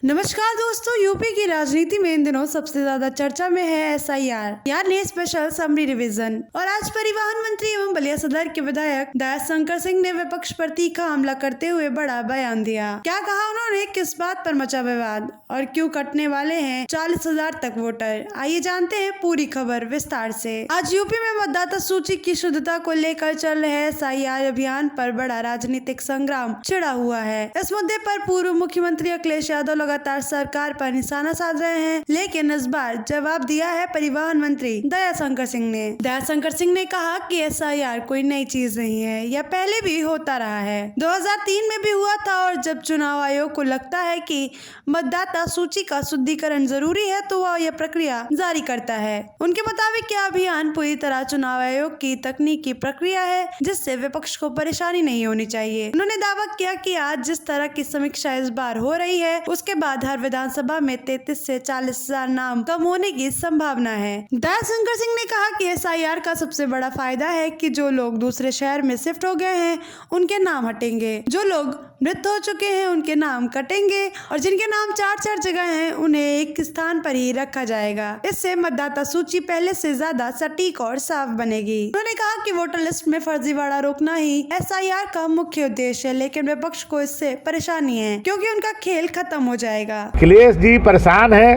नमस्कार दोस्तों, यूपी की राजनीति में इन दिनों सबसे ज्यादा चर्चा में है एसआईआर यानी स्पेशल समरी रिवीजन। और आज परिवहन मंत्री एवं बलिया सदर के विधायक दयाशंकर सिंह ने विपक्ष पर तीखा हमला करते हुए बड़ा बयान दिया। क्या कहा उन्होंने, किस बात पर मचा विवाद और क्यों कटने वाले हैं 40,000 तक वोटर, आइए जानते हैं पूरी खबर विस्तार से। आज यूपी में मतदाता सूची की शुद्धता को लेकर चल रहे एसआईआर अभियान पर बड़ा राजनीतिक संग्राम छिड़ा हुआ है। इस मुद्दे पर पूर्व मुख्यमंत्री अखिलेश यादव लगातार सरकार पर निशाना साध रहे हैं, लेकिन इस बार जवाब दिया है परिवहन मंत्री दयाशंकर सिंह ने। दयाशंकर सिंह ने कहा कि एसआईआर कोई नई चीज नहीं है, यह पहले भी होता रहा है। 2003 में भी हुआ था और जब चुनाव आयोग को लगता है कि मतदाता सूची का शुद्धिकरण जरूरी है तो वह यह प्रक्रिया जारी करता है। उनके मुताबिक यह अभियान पूरी तरह चुनाव आयोग की तकनीकी प्रक्रिया है, जिससे विपक्ष को परेशानी नहीं होनी चाहिए। उन्होंने दावा किया कि आज जिस तरह की समीक्षा इस बार हो रही है, उसके बाद हर विधानसभा में 33 से 40,000 नाम कम होने की संभावना है। दयाशंकर सिंह ने कहा कि एसआईआर का सबसे बड़ा फायदा है कि जो लोग दूसरे शहर में शिफ्ट हो गए हैं उनके नाम हटेंगे, जो लोग मृत हो चुके हैं उनके नाम कटेंगे और जिनके नाम 4 जगह हैं उन्हें एक स्थान पर ही रखा जाएगा। इससे मतदाता सूची पहले से ज्यादा सटीक और साफ बनेगी। उन्होंने कहा कि वोटर लिस्ट में फर्जीवाड़ा रोकना ही एसआईआर का मुख्य उद्देश्य है, लेकिन विपक्ष को इससे परेशानी है क्योंकि उनका खेल खत्म हो जाएगा। अखिलेश जी परेशान है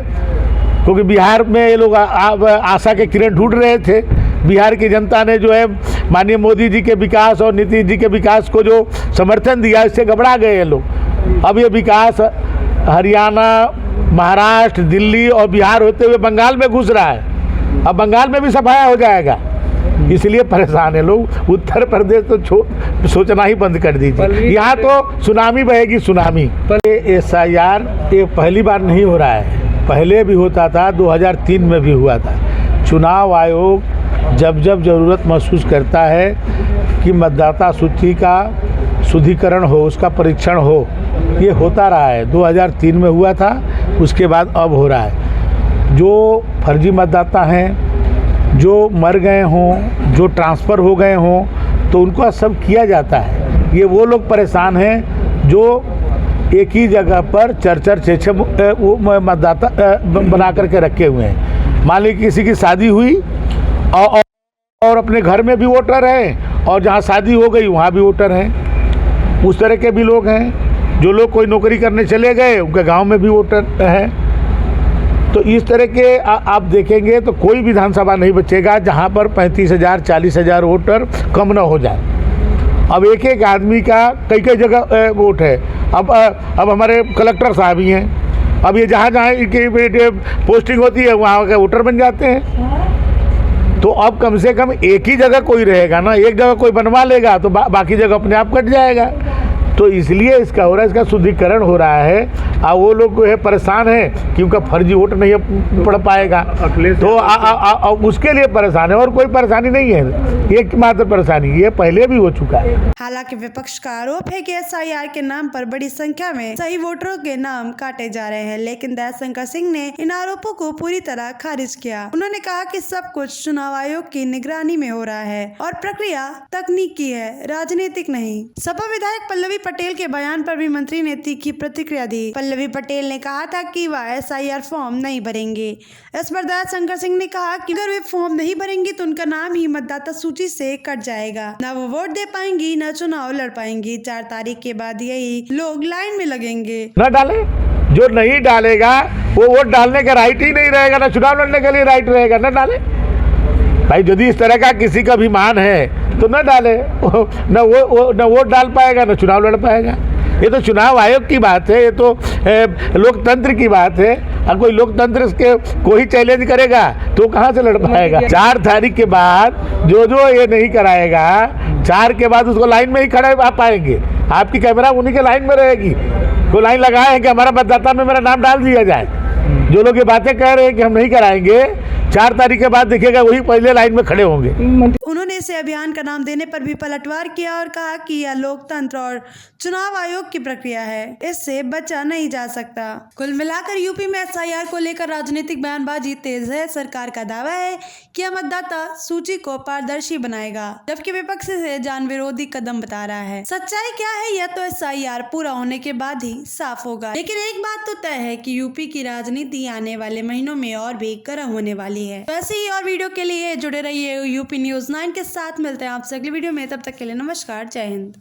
क्योंकि बिहार में ये लोग आशा के किरण ढूंढ रहे थे। बिहार की जनता ने जो है माननीय मोदी जी के विकास और नीतीश जी के विकास को जो समर्थन दिया, इससे घबरा गए ये लोग। अब ये विकास हरियाणा, महाराष्ट्र, दिल्ली और बिहार होते हुए बंगाल में घुस रहा है। अब बंगाल में भी सफाया हो जाएगा, इसलिए परेशान है लोग। उत्तर प्रदेश तो सोचना ही बंद कर दीजिए, यहाँ तो सुनामी बहेगी, सुनामी। एसआईआर ये पहली बार नहीं हो रहा है, पहले भी होता था, 2003 में भी हुआ था। चुनाव आयोग जब जब ज़रूरत महसूस करता है कि मतदाता सूची का शुद्धिकरण हो, उसका परीक्षण हो, ये होता रहा है। 2003 में हुआ था, उसके बाद अब हो रहा है। जो फर्जी मतदाता हैं, जो मर गए हों, जो ट्रांसफ़र हो गए हों, तो उनको सब किया जाता है। ये वो लोग परेशान हैं जो एक ही जगह पर 4-6 मतदाता बना करके रखे हुए हैं। मान लीजिए किसी की शादी हुई और अपने घर में भी वोटर हैं और जहाँ शादी हो गई वहाँ भी वोटर हैं। उस तरह के भी लोग हैं। जो लोग कोई नौकरी करने चले गए उनके गांव में भी वोटर हैं। तो इस तरह के आप देखेंगे तो कोई विधानसभा नहीं बचेगा जहाँ पर 35,000 40,000 वोटर कम ना हो जाए। अब एक एक आदमी का कई जगह वोट है। अब हमारे कलेक्टर साहब ही हैं, अब ये जहाँ पोस्टिंग होती है वहाँ के वोटर बन जाते हैं। तो अब कम से कम एक ही जगह कोई रहेगा ना, एक जगह कोई बनवा लेगा तो बाकी जगह अपने आप कट जाएगा। तो इसलिए इसका हो रहा है, इसका शुद्धिकरण हो रहा है। और वो लोग जो है परेशान है कि उनका फर्जी वोट नहीं पड़ पाएगा, तो उसके लिए परेशान है और कोई परेशानी नहीं है। एक मात्र परेशानी ये पहले भी हो चुका है। हालांकि विपक्ष का आरोप है कि एसआईआर के नाम पर बड़ी संख्या में सही वोटरों के नाम काटे जा रहे हैं, लेकिन दयाशंकर सिंह ने इन आरोपों को पूरी तरह खारिज किया। उन्होंने कहा कि सब कुछ चुनाव आयोग की निगरानी में हो रहा है और प्रक्रिया तकनीकी है, राजनीतिक नहीं। सपा विधायक पल्लवी पटेल के बयान पर भी मंत्री ने तीखी प्रतिक्रिया दी। पल्लवी पटेल ने कहा था कि वह एसआईआर फॉर्म नहीं भरेंगे। इस पर दयाशंकर सिंह ने कहा कि अगर वे फॉर्म नहीं भरेंगी तो उनका नाम ही मतदाता सूची से कट जाएगा, न वो वोट दे पाएंगी न चुनाव लड़ पाएंगी। 4 तारीख के बाद यही लोग लाइन में लगेंगे। न डाले, जो नहीं डालेगा वो वोट डालने का राइट ही नहीं रहेगा, न चुनाव लड़ने के लिए राइट रहेगा, न डाले। भाई यदि इस तरह का किसी का अभिमान है तो न डाले, न वोट डाल पाएगा न चुनाव लड़ पाएगा। ये तो चुनाव आयोग की बात है, ये तो लोकतंत्र की बात है। अगर कोई लोकतंत्र के को ही चैलेंज करेगा तो कहाँ से लड़ पाएगा। 4 तारीख के बाद जो ये नहीं कराएगा, 4 के बाद उसको लाइन में ही खड़े आप पाएंगे। आपकी कैमरा उन्हीं के लाइन में रहेगी। कोई लाइन लगाए है कि हमारा मतदाता में मेरा नाम डाल दिया जाए। जो लोग ये बातें कह रहे हैं कि हम नहीं कराएंगे, 4 तारीख के बाद देखिएगा वही पहले लाइन में खड़े होंगे। उन्होंने इसे अभियान का नाम देने पर भी पलटवार किया और कहा कि यह लोकतंत्र और चुनाव आयोग की प्रक्रिया है, इससे बचा नहीं जा सकता। कुल मिलाकर यूपी में एसआईआर को लेकर राजनीतिक बयानबाजी तेज है। सरकार का दावा है कि यह मतदाता सूची को पारदर्शी बनाएगा, जबकि विपक्ष इसे जान विरोधी कदम बता रहा है। सच्चाई क्या है यह तो एसआईआर पूरा होने के बाद ही साफ होगा, लेकिन एक बात तो तय है कि यूपी की राजनीति आने वाले महीनों में और भी गर्म होने वाली है। वैसे ही और वीडियो के लिए जुड़े रहिए यूपी न्यूज़ 9 के साथ। मिलते हैं आपसे अगली वीडियो में, तब तक के लिए नमस्कार, जय हिंद।